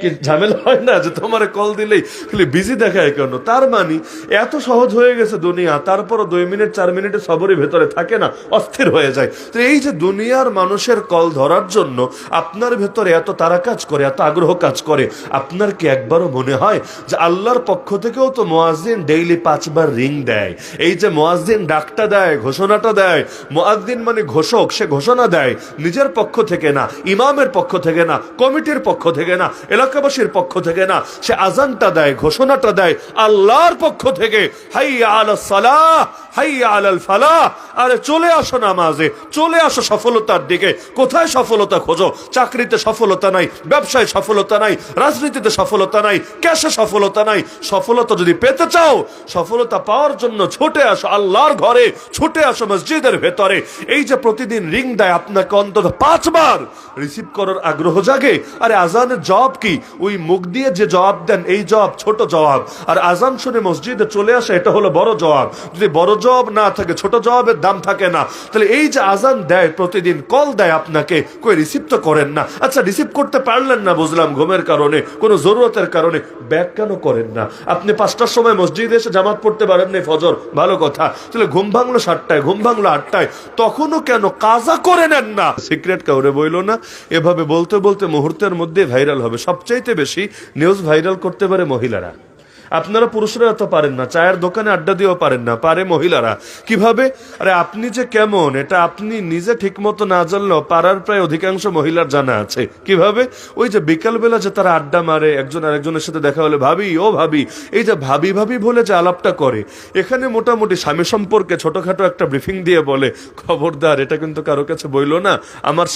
কি ঝামেলা হয় না যে তোমার কল দিলেই খালি বিজি দেখায় কেন? তার মানে এত সহজ হয়ে গেছে দুনিয়া, তারপরও 2 মিনিট 4 মিনিটের সবরই ভেতরে থাকে না, অস্থির হয়ে যায়। তো এই যে দুনিয়ার মানুষের কল ধরার জন্য আপনার ভেতরে এত তারা কাজ করে, এত আগ্রহ কাজ করে, আপনার কি একবারও মনে হয় যে আল্লাহর পক্ষ থেকেও তো মুয়াজ্জিন ডেইলি 5 বার রিং দেয়? এই যে মুয়াজ্জিন ডাকটা দেয়, ঘোষণাটা দেয়, মুয়াজ্জিন মানে ঘোষক, সে ঘোষণা দেয় নিজের পক্ষ থেকে না, ইমামের পক্ষ থেকে না, কমিটির পক্ষ থেকে না, এলাকাবাসীর পক্ষ থেকে না, সে আজানটা দেয়, ঘোষণাটা দেয় আল্লাহর পক্ষ থেকে, হাইয়া আলাস সালাহ হাইয়া আলাল ফালাহ। আরে চলে আসো নামাজে, চলে আসো সফলতার দিকে। কোথায় সফলতা খোঁজো? চাকরিতে সফলতা নাই, ব্যবসায় সফলতা নাই, রাজনীতিতে সফলতা নাই, ক্যাশে সফলতা নাই। সফলতা যদি পেতে চাও, সফলতা পাওয়ার জন্য ছুটে আসো আল্লাহর ঘরে, ছুটে আসো মসজিদের ভেতরে। এই যে প্রতিদিন রিং দেয়, আপনাকে অন্তত 5 বার রিসিভ করার আগ্রহ জাগে। আরে আজানের জবাব কি? ওই মুখ দিয়ে যে জবাব দেন, এই জবাব ছোট জবাব, আর আজান শুনে মসজিদে চলে আসে, এটা হলো বড় জবাব। যদি বড় জবাব না থাকে, ছোট জবাবের দাম থাকে না। তাহলে এই যে আজান দেয়, প্রতিদিন কল দেয় আপনাকে, কই রিসিভ তো করেন না। আচ্ছা রিসিভ করতে পারলেন না, বুঝলাম ঘুমের কারণে, কোনো জরুরতের কারণে, ব্যাক কেন করেন না? আপনি 5টার সময় মসজিদে এসে জামাত পড়তে পারেন না ফজর, ভালো কথা। তাহলে ঘুম ভাঙলো 7টায়, ঘুম ভাঙলো 8টায়, তখনও কেন কাজা করে নেন না? সিক্রেট কাউরে বইলো না। এভাবে বলতে বলতে মুহূর্তের মধ্যে ভাইরাল হবে। সবচাইতে বেশি নিউজ ভাইরাল করতে পারে মহিলারা। আপনারা পুরুষরা এত পারেন না, চায়ের দোকানে আড্ডা দিয়েও পারেন না, পারে মহিলারা। কিভাবে? আরে আপনি যে কেমন, এটা আপনি নিজে ঠিক মতো না জানলেও পাড়ার প্রায় অধিকাংশ মহিলার জানা আছে। কিভাবে? ওই যে বিকালবেলা যে তারা আড্ডা মারে, একজন আরেকজনের সাথে দেখা হলে ভাবি ও ভাবি, এই যে ভাবি ভাবি বলে যে আলাপটা করে, এখানে মোটামুটি স্বামী সম্পর্কে ছোটখাটো একটা ব্রিফিং দিয়ে বলে, খবরদার এটা কিন্তু কারো কাছে বইলো না, আমার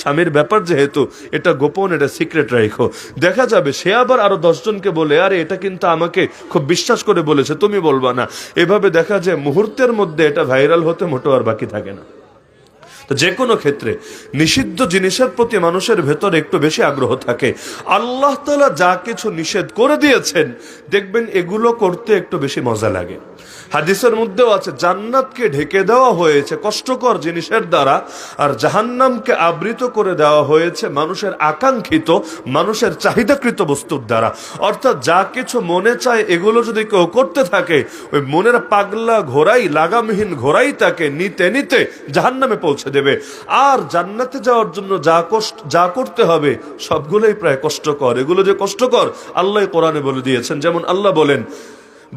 স্বামীর ব্যাপার যেহেতু, এটা গোপন, এটা সিক্রেট রাখো। দেখা যাবে সে আবার আরো 10 জনকে বলে, আরে এটা কিন্তু আমাকে খুব বিশ্বাস করে বলেছে, তুমি বলবা না। এভাবে দেখা যায় মুহূর্তের মধ্যে এটা ভাইরাল হতে মোটেও আর বাকি থাকে না। তো যে কোনো ক্ষেত্রে নিষিদ্ধ জিনিসের প্রতি মানুষের ভেতরে একটু বেশি আগ্রহ থাকে। আল্লাহ তাআলা যা কিছু নিষেধ করে দিয়েছেন, দেখবেন এগুলো করতে একটু বেশি মজা লাগে। হাদিসের মধ্যেও আছে, জান্নাতকে ঢেকে দেওয়া হয়েছে কষ্টকর জিনিসের দ্বারা, আর জাহান্নামকে আবৃত করে দেওয়া হয়েছে মানুষের আকাঙ্ক্ষিত, মানুষের চাহিদাকৃত বস্তুর দ্বারা। অর্থাৎ যা কিছু মনে চায় এগুলো যদি কেউ করতে থাকে, ওই মনের পাগলা ঘোড়াই, লাগামহীন ঘোড়াই তাকে নিতে নিতে জাহান্নামে পৌঁছে দেবে। আর জান্নাতে যাওয়ার জন্য যা করতে হবে সবগুলোই প্রায় কষ্টকর। এগুলো যে কষ্টকর আল্লাহ কোরআনে বলে দিয়েছেন। যেমন আল্লাহ বলেন,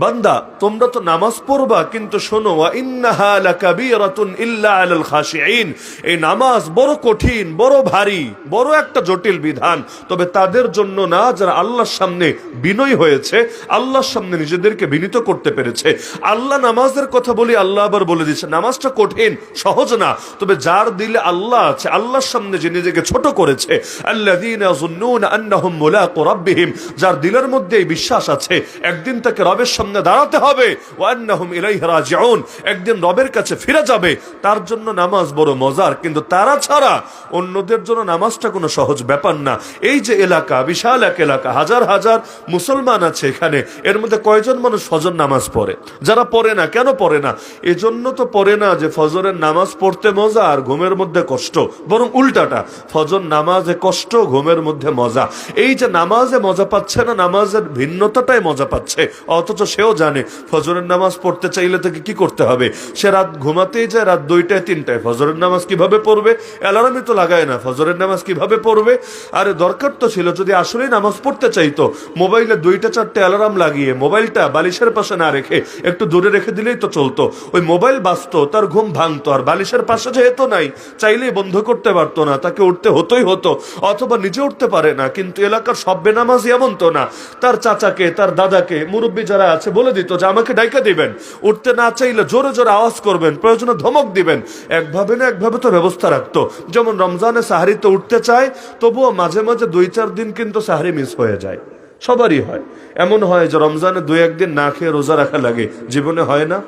বান্দা তোমরা তো নামাজ পড়বা, কিন্তু শোনো, ওয়া ইন্নাহা লাকাবীরাতুন ইল্লা আলাল খাশিঈন, এই নামাজ বড় কঠিন, বড় ভারী, বড় একটা জটিল বিধান, তবে তাদের জন্য না যারা আল্লাহর সামনে বিনয়ী হয়েছে, আল্লাহর সামনে নিজেদেরকে বিনীত করতে পেরেছে। আল্লাহ নামাজের কথা বলি, আল্লাহ আবার বলে দিচ্ছে নামাজটা কঠিন, সহজ না, তবে যার দিলে আল্লাহ আছে, আল্লাহর সামনে যে নিজেকে ছোট করেছে, আল্লাযীনা ইয়াযুন্নুনা আন্নাহুম মুলাকু রাব্বিহিম, যার দিলের মধ্যে এই বিশ্বাস আছে একদিন তাকে রবের সামনে দাঁড়াতে হবে, ওয়া আন্নাহুম ইলাইহি রাজিউন, একদিন রবের কাছে ফিরে যাবে, তার জন্য নামাজ বড় মজার। কিন্তু তারা ছাড়া অন্যদের জন্য নামাজটা কোনো সহজ ব্যাপার না। এই যে এলাকা, বিশাল এক এলাকা, হাজার হাজার মুসলমান আছে এখানে, এর মধ্যে কয়জন মানুষ ফজর নামাজ পড়ে? যারা পড়ে না, কেন পড়ে না? এজন্য তো পড়ে না যে ফজরের নামাজ পড়তে মজা আর ঘুমের মধ্যে কষ্ট, বরং উল্টাটা, ফজর নামাজে কষ্ট, ঘুমের মধ্যে মজা। এই যে নামাজে মজা পাচ্ছে না, নামাজের ভিন্নতাটাই মজা পাচ্ছে, অথচ সেও জানে ফজরের নামাজ পড়তে চাইলে তাকে কি করতে হবে। সে রাত ঘুমাতেই যায় রাত 2টায় 3টায়, ফজরের নামাজ কিভাবে পড়বে? অ্যালার্মই তো লাগায় না, ফজরের নামাজ কিভাবে পড়বে? আরে দরকার তো ছিল, যদি আসলেই নামাজ পড়তে চাইতো, মোবাইলে 2টা 4টে অ্যালার্ম লাগিয়ে মোবাইলটা বালিশের পাশে না রেখে একটু দূরে রেখে দিলেই তো চলতো। ওই মোবাইল বাজতো, তার ঘুম ভাঙতো, আর বালিশের পাশে যেহেতু নাই, চাইলেই বন্ধ করতে পারতো না, তাকে উঠতে হতোই হতো, অথবা নিজে উঠতে পারে না। কিন্তু এলাকার সব বেনামাজি এমন তো না, তার চাচাকে, তার দাদাকে, মুরব্বী যারা আছে বলে দিত যে আমাকে ডাইকা দিবেন, উঠতে না চাইলে জোরে জোরে আওয়াজ করবেন, প্রয়োজনে ধমক দিবেন, একভাবে না একভাবে তো ব্যবস্থা রাখতো। যেমন রমজানে সাহারিতে উঠতে চায়, তবুও মাঝে মাঝে 2-4 দিন কিন্তু সাহারি মিস হয়ে যায়, সবারই হয়। এমন হয় যে রমজানে 2-1 দিন না খেয়ে রোজা রাখা লাগে, জীবনে হয় না?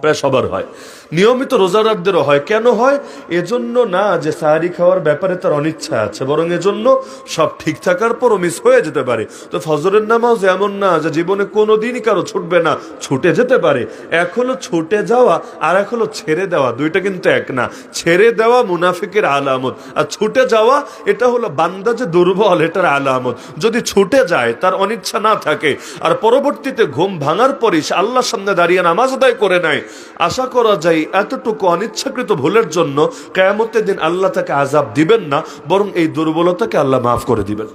প্রায় সবার হয়। নিয়মিত রোজাদারদেরও হয়। কেন হয়? এজন্য না যে সাহারি খাওয়ার ব্যাপারে তার অনিচ্ছা আছে, বরং এজন্য সব ঠিক থাকার পরও মিস হয়ে যেতে পারে। তো ফজরের নামাজ এমন না যে জীবনে কোনোদিনই কারো ছুটবে না, ছুটে যেতে পারে। এক হলো ছুটে যাওয়া, আর এক হলো ছেড়ে দেওয়া, দুইটা কিন্তু এক না। ছেড়ে দেওয়া মুনাফিকের আলামত, আর ছুটে যাওয়া এটা হলো বান্দা যে দুর্বল, এটার আলামত। যদি ছুটে যায়, তার অনিচ্ছা না থাকে, আর পরবর্তীতে ঘুম ভাঙার পরই সে আল্লাহর সামনে দাঁড়িয়ে নামাজ আদায় করে নেয়, আশা করা যায় এতটুকু অনিচ্ছাকৃত ভুলের জন্য কিয়ামতের দিন আল্লাহ তাকে আযাব দিবেন না, বরং এই দুর্বলতাকে আল্লাহ মাফ করে দিবেন।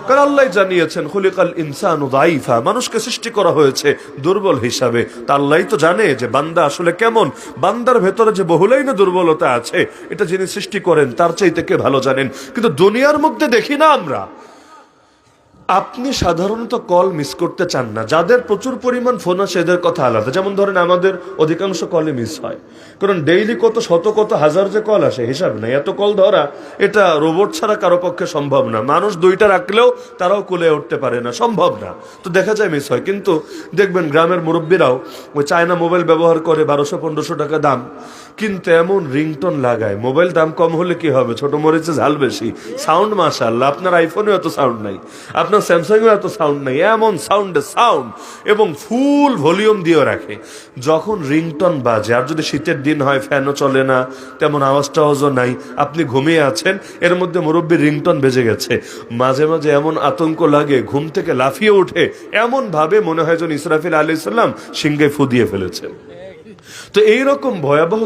কারণ আল্লাহ জানিয়েছেন খুলিকাল ইনসানু যায়ীফা, মানুষকে সৃষ্টি করা হয়েছে দুর্বল হিসাবে। তা আল্লাহ তো জানে যে বান্দা আসলে কেমন, বান্দার ভেতরে যে বহুলাইন দুর্বলতা আছে, এটা যিনি সৃষ্টি করেন তার চাইতে কে ভালো জানেন। কিন্তু দুনিয়ার মধ্যে দেখি না আমরা। আপনি সাধারণত কল মিস করতে চান না, যাদের প্রচুর পরিমাণ ফোন আসে এদের কথা আলাদা। যেমন ধরেন আমাদের অধিকাংশ কলে মিস হয়, কারণ ডেইলি কত শত কত হাজার যে কল আসে হিসাব নাই। এত কল ধরা এটা রোবট ছাড়া কারো পক্ষে সম্ভব না। মানুষ দুইটা রাখলেও তারাও কুলে উঠতে পারে না, সম্ভব না। তো দেখা যায় মিস হয়। কিন্তু দেখবেন গ্রামের মুরব্বীরাও ওই চায়না মোবাইল ব্যবহার করে, 1200-1500 টাকা দাম, কিন্তু এমন রিংটোন লাগায়। মোবাইল দাম কম হলে কি হবে, ছোট মরিচে ঝাল বেশি, সাউন্ড মাশাআল্লাহ। আপনার আইফোনেও এত সাউন্ড নাই, আপনার স্যামসাংয়েও এত সাউন্ড নাই, এমন সাউন্ড, এবং ফুল ভলিউম দিয়ে রাখে। যখন রিংটোন বাজে, আর যদি শীতের দিন হয়, ফ্যানও চলে না, তেমন আওয়াজ টাওয়াজও নাই, আপনি ঘুমিয়ে আছেন, এর মধ্যে মুরব্বীর রিংটোন বেজে গেছে, মাঝে মাঝে এমন আতঙ্ক লাগে, ঘুম থেকে লাফিয়ে ওঠে, এমন ভাবে মনে হয় যেন ইসরাফিল আলাইহিস সালাম সিংহে ফু দিয়ে ফেলেছেন। তো এইরকম ভয়াবহ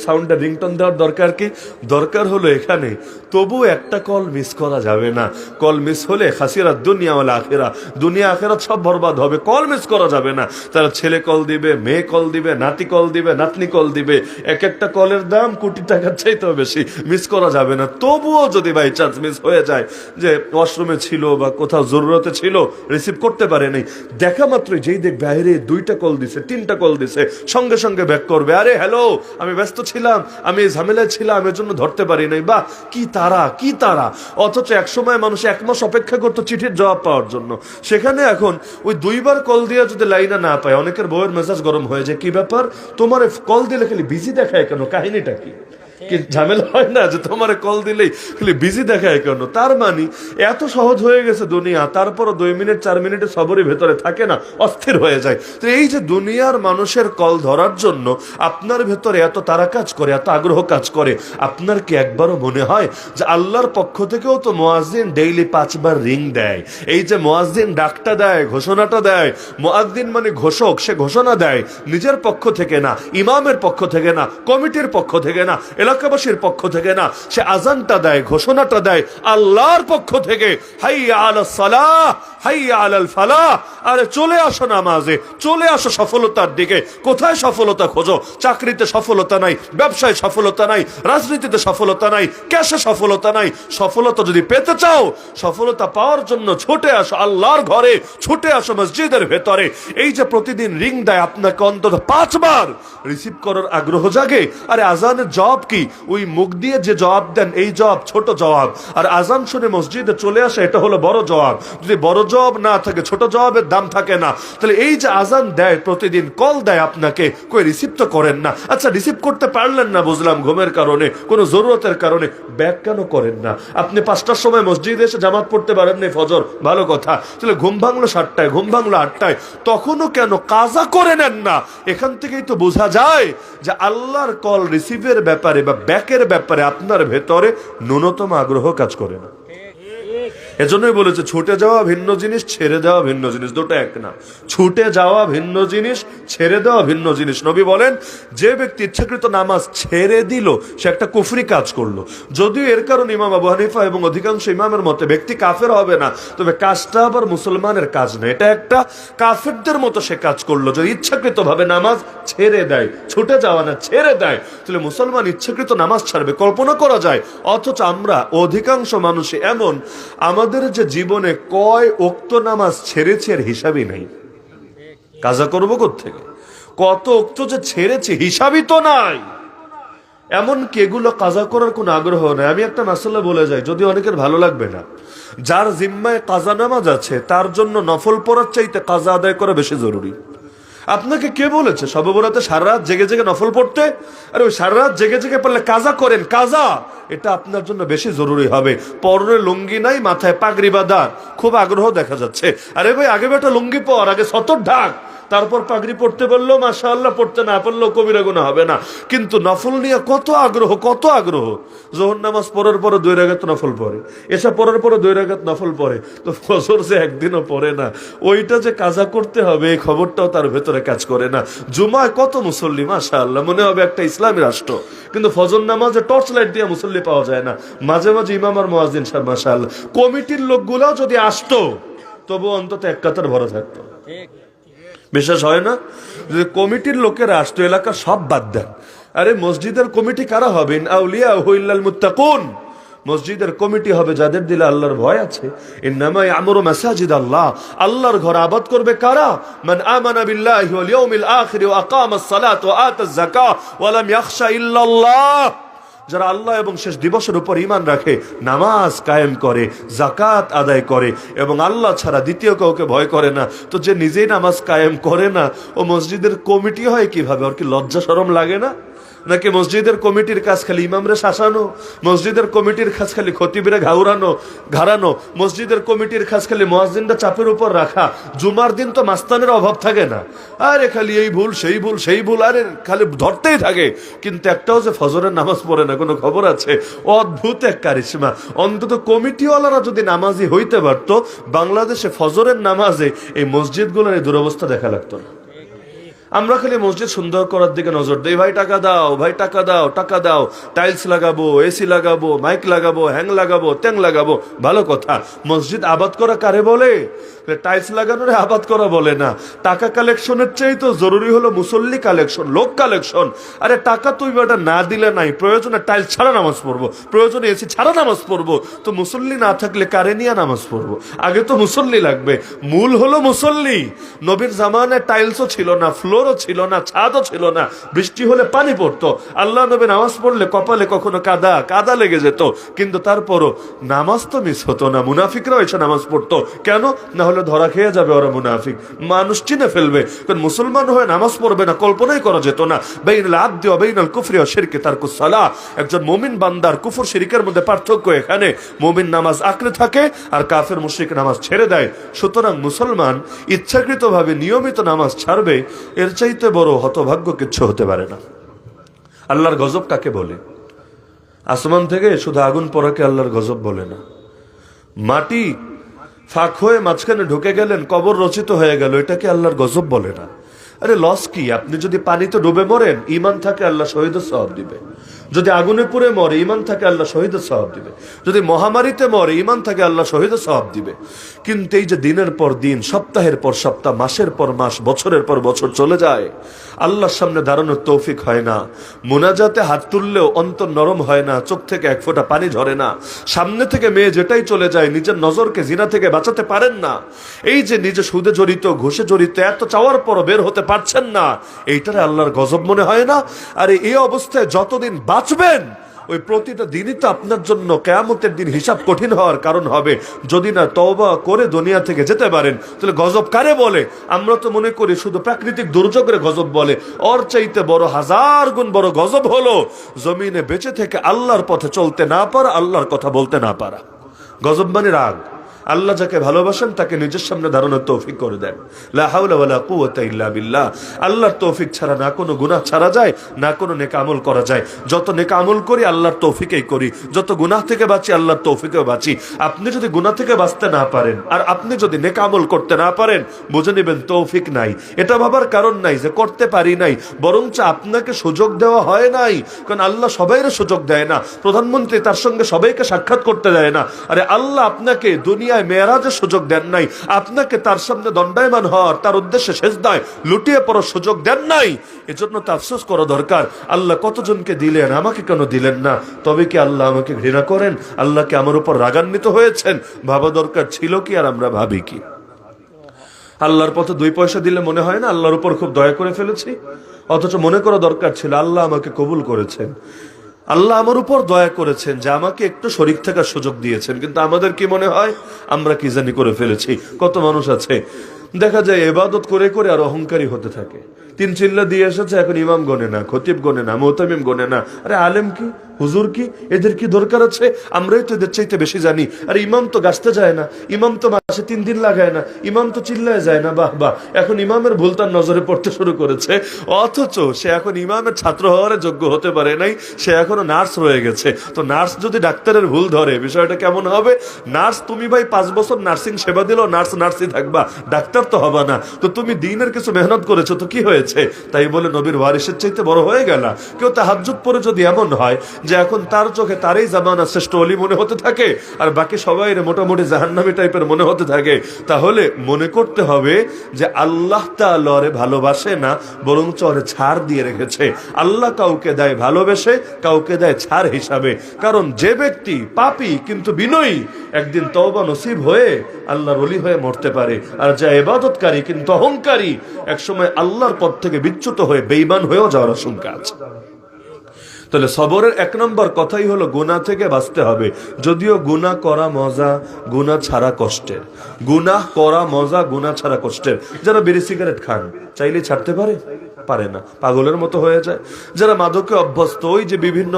সাউন্ডে রিংটোন দেওয়ার দরকার কি? দরকার হলো এখানে তবু একটা কল মিস করা যাবে না। কল মিস হলে খাসিরাত দুনিয়া ওয়াল আখিরা, দুনিয়া আখিরাত সব বরবাদ হবে। কল মিস করা যাবে না। তারা ছেলে কল দিবে, মেয়ে কল দিবে, নাতি কল দিবে, নাতনি কল দিবে, এক একটা কলের দাম কোটি টাকার চাইতেও বেশি। মিস করা যাবে না। তবুও যদি বাই চান্স মিস হয়ে যায়, যে ওয়াশরুমে ছিল বা কোথাও জরুরতে ছিল, রিসিভ করতে পারে নাই, দেখা মাত্রই যেই দেখ বাইরে 2টা কল দিছে, 3টা কল দিছে, সঙ্গে সঙ্গে ব্যাক করবে, আরে হ্যালো, আমি ব্যস্ত ছিলাম, আমি ঝামেলায় ছিলাম, এর জন্য ধরতে পারি নাই। বা কি তারা। অথচ একসময় মানুষ 1 মাস অপেক্ষা করতো চিঠির জবাব পাওয়ার জন্য, সেখানে এখন ওই 2বার কল দিয়ে যদি লাইনে না পায়, অনেকের বউয়ের মেজাজ গরম হয়ে যায়। কি ব্যাপার, তোমার কল দিলে খালি বিজি দেখায় কেন, কাহিনীটা কি? ঝামেলা হয় না যে তোমার কল দিলেই খালি বিজি দেখায় কেন? তার মানে এত সহজ হয়ে গেছে দুনিয়া, তারপরও 2 মিনিট 4 মিনিটের সবরই ভেতরে থাকে না, অস্থির হয়ে যায়। তো এই যে দুনিয়ার মানুষের কল ধরার জন্য আপনার ভেতরে এত তারা কাজ করে, এত আগ্রহ কাজ করে, আপনার কি একবারও মনে হয় যে আল্লাহর পক্ষ থেকেও তো মুয়াজ্জিন ডেইলি 5 বার রিং দেয়? এই যে মুয়াজ্জিন ডাকটা দেয়, ঘোষণাটা দেয়, মুয়াজ্জিন মানে ঘোষক, সে ঘোষণা দেয় নিজের পক্ষ থেকে না, ইমামের পক্ষ থেকে না, কমিটির পক্ষ থেকে না, এলাকাবাসীর পক্ষ থেকে না, সে আজানটা দেয়, ঘোষণাটা দেয় আল্লাহর পক্ষ থেকে, হাইয়া আলাস সালাহ, হাইয়া আলাল ফালাহ। আরে চলে আসো নামাজে, চলে আসো সফলতার দিকে। কোথায় সফলতা খোঁজো? চাকরিতে সফলতা নাই, ব্যবসায় সফলতা নাই, রাজনীতিতে সফলতা নাই, ক্যাশে সফলতা নাই। সফলতা যদি পেতে চাও, সফলতা পাওয়ার জন্য ছুটে আসো আল্লাহর ঘরে, ছুটে আসো মসজিদের ভেতরে। এই যে প্রতিদিন রিং দেয়, আপনাকে অন্তত 5 বার রিসিভ করার আগ্রহ জাগে। আরে আজানের জবাব কি? ওই মুখ দিয়ে যে জবাব দেন, এই জবাব ছোট জবাব। আর আজান শুনে মসজিদে চলে আসে, এটা হলো বড় জবাব। যদি বড় জবাব না থাকে, ছোট জবাবের দাম থাকে না। তাহলে এই যে আজান দেয়, প্রতিদিন কল দেয় আপনাকে, কই রিসিভ তো করেন না। আচ্ছা রিসিভ করতে পারলেন না, বুঝলাম ঘুমের কারণে, কোনো জরুরতের কারণে, ব্যাক কেন করেন না? আপনি 5টার সময় মসজিদে এসে জামাত পড়তে পারেন না ফজর, ভালো কথা। তাহলে ঘুম ভাঙলো 7টায়, ঘুম ভাঙলো 8টায়, তখনও কেন কাজা করে নেন না? এখান থেকেই তো বোঝা যায় যে আল্লাহর কল রিসিভের ব্যাপারে বা ব্যাকের ব্যাপারে আপনার ভেতরে ন্যূনতম আগ্রহ কাজ করে না। এজন্যই বলেছে ছুটে যাওয়া ভিন্ন জিনিস, ছেড়ে দেওয়া ভিন্ন জিনিস, দুটো এক না। ছুটে যাওয়া ভিন্ন জিনিস, ছেড়ে দেওয়া ভিন্ন জিনিস। নবী বলেন, যে ব্যক্তি ইচ্ছাকৃত নামাজ ছেড়ে দিল, সে একটা কুফরি কাজ করলো। যদিও এর কারণ ইমাম আবু হানিফা এবং অধিকাংশ ইমামের মতে ব্যক্তি কাফের হবে না, তবে কাজটা আবার মুসলমানের কাজ না, এটা একটা কাফেরদের মতো সে কাজ করলো। যদি ইচ্ছাকৃত ভাবে নামাজ ছেড়ে দেয়, ছুটে যাওয়া না, ছেড়ে দেয়, তাহলে মুসলমান ইচ্ছাকৃত নামাজ ছাড়বে, কল্পনা করা যায়। অথচ আমরা অধিকাংশ মানুষই এমন, আমাদের যে জীবনে কয় ওক্ত নামাজ ছেড়েছে এর হিসাবই নাই। কাজা করবো কোত্থেকে? কত ওক্ত যে ছেড়েছে হিসাবই তো নাই। এমনকি এগুলো কাজা করার কোন আগ্রহ নাই। আমি একটা মাসালা বলে যাই, যদি অনেকের ভালো লাগবে না, যার জিম্মায় কাজা নামাজ আছে তার জন্য নফল পড়ার চাইতে কাজা আদায় করা বেশি জরুরি। আপনাকে কে বলেছে শবে বরাতে সারা রাত জেগে জেগে নফল পড়তে? আরে ওই সারা রাত জেগে জেগে পড়লে কাজা করেন, কাজা এটা আপনার জন্য বেশি জরুরি হবে। পরনে লুঙ্গি নাই, মাথায় পাগড়ি বাঁধা, খুব আগ্রহ দেখা যাচ্ছে। আরে ভাই আগে বেটা লুঙ্গি পর, আগে সতর ঢাক, তারপর পাগড়ি পড়তে বললো মাশাআল্লাহ, পড়তে না পারলেও কবিরা গুনাহ হবে না। কিন্তু নফল নিয়ে কত আগ্রহ, কত আগ্রহ। যোহর নামাজ পড়ার পরে 2 রাকাত নফল পড়ে, এসা পড়ার পরে 2 রাকাত নফল পড়ে, তো ফজর যে একদিনও পড়ে না, ওইটা যে কাজা করতে হবে এই খবরটাও তার ভেতরে কাজ করে না। জুমায় কত মুসল্লি মাশাআল্লাহ, মনে হবে একটা ইসলামী রাষ্ট্র, কিন্তু ফজর নামাজে টর্চ লাইট দিয়ে মুসল্লি পাওয়া যায় না। মাঝে মাঝে ইমাম আর মুয়াজ্জিন সাহেব মাশাআল্লাহ, কমিটির লোকগুলাও যদি আসতো তবু অন্তত এক কাতার ভরা থাকতো। বিশ্বাস হয় না? যদি কমিটির লোকেরা আসতো, এলাকা সব বাদ দেন। আরে মসজিদের কমিটি কারা হবেন? আউলিয়া হুইল্লাল মুত্তাকুন। মসজিদের কমিটি হবে যাদের দিলে আল্লাহর ভয় আছে। ইন্নামা ইয়ামুরু মাসাজিদ আল্লাহ, আল্লাহর ঘর আবাদ করবে কারা? মান আমানা বিল্লাহি ওয়াল ইয়াউমিল আখির ওয়া আকামাস সালাত ওয়া আতাজ যাকাত ওয়া লাম ইয়াখশা ইল্লাল্লাহ। যারা আল্লাহ এবং শেষ দিবসের উপর ঈমান রাখে, নামাজ কায়েম করে, যাকাত আদায় করে এবং আল্লাহ ছাড়া দ্বিতীয় কাউকে ভয় করে না, তো যে নিজেই নামাজ কায়েম করে না, ও মসজিদের কমিটি হয় কিভাবে? ওর কি লজ্জা শরম লাগে না? নাকি মসজিদের কমিটির কাজ খালি ইমামরে শাসানো, মসজিদের কমিটির কাজ খালি খতিবরে ঘাড়ানো, মসজিদের কমিটির কাজ খালি মুয়াজ্জিনটা চাপের উপর রাখা? জুমার দিন তো মাস্তানের অভাব থাকে না, আরে খালি এই ভুল সেই ভুল সেই ভুল, আরে খালি ধরতেই থাকে, কিন্তু একটাও যে ফজরের নামাজ পড়ে না কোনো খবর আছে? অদ্ভুত এক কারিশমা। অন্তত কমিটিওয়ালারা যদি নামাজি হইতে পারতো, বাংলাদেশে ফজরের নামাজে এই মসজিদগুলোর এই দুরবস্থা দেখা লাগতো না। আমরা খালি মসজিদ সুন্দর করার দিকে নজর দেই, ভাই টাকা দাও, ভাই টাকা দাও, টাকা দাও, টাইলস লাগাবো, এসি লাগাবো, মাইক লাগাবো, হ্যাং লাগাবো, ট্যাং লাগাবো, ভালো কথা। মসজিদ আবাদ করা কারে বলে? টাইলস লাগানোর আবাদ করা বলে না। টাকা কালেকশনের চেয়ে তো জরুরি হলো মুসল্লি কালেকশন, লোক কালেকশন। আরে টাকা তুই বেটা না দিলে নাই, প্রয়োজনে টাইলস ছাড়া নামাজ পড়বো, প্রয়োজনে এসি ছাড়া নামাজ পড়বো, তো মুসল্লি না থাকলে কারে নিয়ে নামাজ পড়বো? আগে তো মুসল্লি লাগবে, মূল হলো মুসল্লি। নবীর জামানায় টাইলসও ছিল না, ফ্লোরও ছিল না, ছাদও ছিল না, বৃষ্টি হলে পানি পড়তো। আল্লাহ নবী নামাজ পড়লে কপালে কখনো কাদা কাদা লেগে যেত, কিন্তু তারপরও নামাজ তো মিস হতো না। মুনাফিকরাও এসে নামাজ পড়তো, কেন? না হলে ধরা খেয়ে যাবে ওরা মুনাফিক, মানুষ চিনে ফেলবে। কারণ মুসলমান হয়ে নামাজ পড়বে না, কল্পনাই করা যেত না। বাইনাল আবদি ওয়া বাইনাল কুফরি ওয়া শিরকি তারকুস সালাহ। একজন মুমিন বান্দার কুফর শিরকের মধ্যে পার্থক্য এখানে। মুমিন নামাজ আঁকড়ে থাকে আর কাফের মুশরিক নামাজ ছেড়ে দেয়। সুতরাং মুসলমান ইচ্ছাকৃতভাবে নিয়মিত নামাজ ছাড়বে, এর চাইতে বড় হতভাগ্য কিচ্ছু হতে পারে না। আল্লাহর গজব কাকে বলে? আসমান থেকে শুধু আগুন পড়াকে আল্লাহর গজব বলে না। মাটি ফাঁক হয়ে মাঝখানে ঢুকে গেলেন, কবর রচিত হয়ে গেল, এটাকে আল্লাহর গজব বলে না। আরে লস কি? আপনি যদি পানিতে ডুবে মরেন, ঈমান থাকে আল্লাহ শহীদের সওয়াব দিবে। যদি আগুনে পুড়ে মরে, ঈমান থাকে আল্লাহ শহীদের সওয়াব দিবে। যদি মহামারীতে মরে, ঈমান থাকে আল্লাহ শহীদের সওয়াব দিবে। কিন্তু এই যে দিনের পর দিন, সপ্তাহের পর সপ্তাহ, মাসের পর মাস, বছরের পর বছর চলে যায়, আল্লাহর সামনে দাঁড়ানোর তৌফিক হয় না, মুনাজাতে হাত তুললেও অন্তর নরম হয় না, চোখ থেকে এক ফোঁটা পানি ঝরে না, সামনে থেকে মেয়ে যেটাই চলে যায়, নিজের নজরকে জিনা থেকে বাঁচাতে পারেন না, এই যে নিজে সুদে জড়িত, ঘুষে জড়িত, এত চাওয়ার পরও বের হতে পারছেন না, এইটারে আল্লাহর গজব মনে হয় না? আরে এই অবস্থায় যতদিন বাঁচবেন, ওই প্রতিটা দিনই তো আপনার জন্য কিয়ামতের দিন হিসাব কঠিন হওয়ার কারণ হবে। যদি না তওবা করে দুনিয়া থেকে যেতে পারেন, তাহলে গজব কারে বলে? আমরা তো মনে করি শুধু প্রাকৃতিক দুর্যোগের গজব বলে। ওর চাইতে বড়, 1000 গুণ বড় গজব হলো জমিনে বেঁচে থেকে আল্লাহর পথে চলতে না পারা, আল্লাহর কথা বলতে না পারা। গজব মানে রাগ। আল্লাহ যাকে ভালোবাসেন তাকে নিজের সামনে দাঁড়ানোর তৌফিক করে দেন। লা হাওলা ওয়ালা কুওয়াতা ইল্লা বিল্লাহ। আল্লাহর তৌফিক ছাড়া না কোনো গুনাহ ছাড়া যায়, না কোনো নেক আমল করা যায়। যত নেক আমল করি আল্লাহর তৌফিকেই করি, যত গুনাহ থেকে বাঁচি আল্লাহর তৌফিকেও বাঁচি। আপনি যদি গুনাহ থেকে বাঁচতে না পারেন আর আপনি যদি নেক আমল করতে না পারেন, বুঝে নেবেন তৌফিক নাই। এটা ভাবার কারণ নাই যে করতে পারি নাই, বরঞ্চ আপনাকে সুযোগ দেওয়া হয় নাই। কারণ আল্লাহ সবাইরে সুযোগ দেয় না। প্রধানমন্ত্রী তার সঙ্গে সবাইকে সাক্ষাৎ করতে দেয় না। আরে আল্লাহ আপনাকে দুনিয়ায় মেরাজের সুযোগ দেন নাই, আপনাকে তার সামনে দণ্ডায়মান হওয়ার, তার উদ্দেশ্যে সেজদায় লুটিয়ে পড়ার সুযোগ দেন নাই। এজন্য তো আফসোস করা দরকার, আল্লাহ কতজনকে দিলেন, আমাকে কেন দিলেন না? তবে কি আল্লাহ আমাকে ঘৃণা করেন? আল্লাহকে আমার উপর রাগান্বিত হয়েছেন? ভাবা দরকার ছিল কি, আর আমরা ভাবি কি? আল্লাহর পথে 2 পয়সা দিলে মনে হয় না আল্লাহর উপর খুব দয়া করে ফেলেছি? অথচ মনে করা দরকার ছিল আল্লাহ আমাকে কবুল করেছেন, আল্লাহ আমার উপর দয়া করেছেন, যে আমাকে একটু শরীক থাকার সুযোগ দিয়েছেন। কিন্তু আমাদের কি মনে হয়? আমরা কি জানি করে ফেলেছি। কত মানুষ আছে দেখা যায় ইবাদত করে করে আর অহংকারী হতে থাকে। 3 চিল্লা দিয়ে এসেছে, এখন ইমাম গনে না, খতিব গনে না, মুতামিম গনে না। আরে আলেম কি, হুজুর কি, এদের কি দরকার আছে? আমরাই তো এদের চাইতে বেশি জানি। আর ইমাম তো গাছতে যায় না, ইমাম তো মাসে 3 দিন লাগায় না, ইমাম তো চিল্লায় যায় না। বাহ বাহ, এখন ইমামের ভুল তার নজরে পড়তে শুরু করেছে, অথচ সে এখন ইমামের ছাত্র হওয়ার যোগ্য হতে পারে নাই, সে এখনো নার্স রয়ে গেছে। তো নার্স যদি ডাক্তারের ভুল ধরে, বিষয়টা কেমন হবে? নার্স, তুমি ভাই 5 বছর নার্সিং সেবা দিলেও নার্সই থাকবা, ডাক্তার তো হবা না। তো তুমি দিনের কিছু মেহনত করেছো, তো কি হয়েছে? তাই বলে নবীর ওয়ারিসের চাইতে বড় হয়ে গেল? কেউ তাহাজ্জুদ পড়ে যদি এমন হয় যে এখন তার চোখে তারই জামানা শ্রেষ্ঠ ওলি মনে হতে থাকে, আর বাকি সবাই মোটামুটি জাহান্নামী টাইপের মনে হতে থাকে, তাহলে মনে করতে হবে যে আল্লাহ তাআলা ভালোবাসে না, বরং চরে ছাড় দিয়ে রেখেছে। আল্লাহ কাউকে দেয় ভালোবেসে, কাউকে দেয় ছাড় হিসাবে। কারণ যে ব্যক্তি পাপী কিন্তু বিনয়ী, একদিন তওবা নসিব হয়ে আল্লাহর ওলি হয়ে মরতে পারে। আর যে ইবাদতকারী কিন্তু অহংকারী, একসময় আল্লাহর পথ থেকে বিচ্যুত হয়ে বেঈমান হয়েও যাওয়ার আশঙ্কা আছে। তাহলে সবরের 1 নম্বর কথাই হলো গুনাহ থেকে বাঁচতে হবে। যদিও গুনাহ করা মজা, গুনাহ ছাড়া কষ্টের। গুনাহ করা মজা, গুনাহ ছাড়া কষ্টের। যারা বিড়ি সিগারেট খান, চাইলে ছাড়তে পারে না, পাগলের মতো হয়ে যায়। যারা মাদকে অভ্যস্ত, ওই যে বিভিন্ন